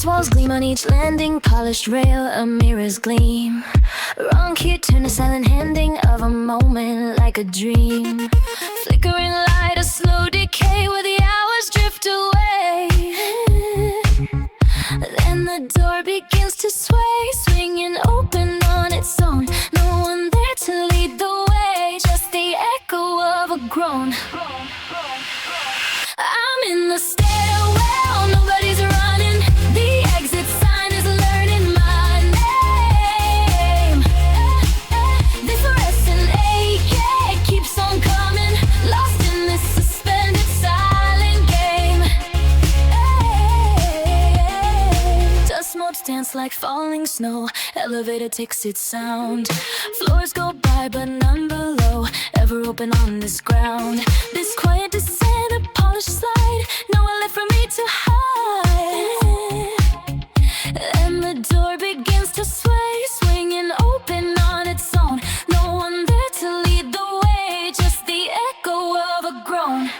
Glass walls gleam on each landing, polished rail, a mirror's gleam. Wrong key, turn a silent handing of a moment like a dream. Flickering light, a slow decay where the hours drift away. Then the door begins to sway, swinging open on its own. No one there to lead the way, just the echo of a groan. I'm in the stairwell, nobody's running. The exit sign is learning my name. This fluorescent ache, yeah, it keeps on coming, lost in this suspended silent game. Dust motes dance like falling snow, elevator takes its sound. Floors go by but none below, ever open on this ground. This quiet descent, a polished slide, nowhere left for me to hide. And the door begins to sway, swinging open on its own. No one there to lead the way, just the echo of a groan.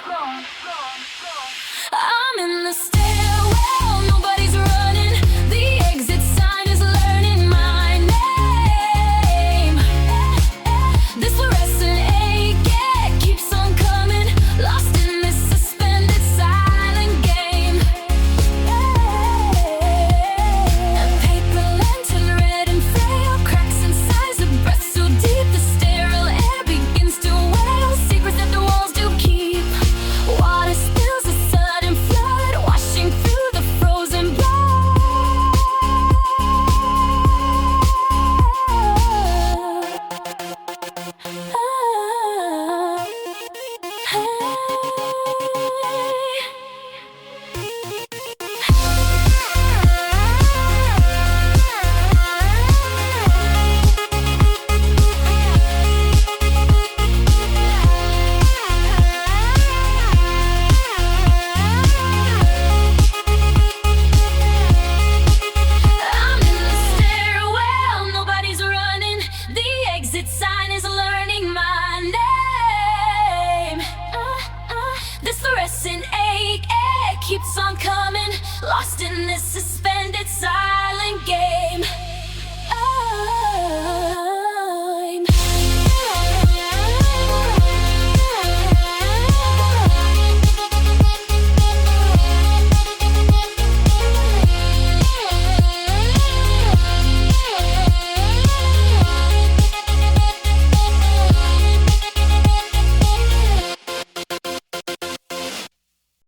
I'm in the stairwell, nobody's running. The exit sign is learning my name. This fluorescent ache, yeah, keeps on coming, lost in this suspended silent game. A paper lantern, red and frail, cracks in size, a breath so deep the sterile air begins to wail. Secrets that the walls do keep. Water spills, a sudden flood, washing through the frozen blood. I'm in the stairwell, nobody's running. The exit sign is learning my name. This fluorescent ache, keeps on coming, lost in this suspended silent game.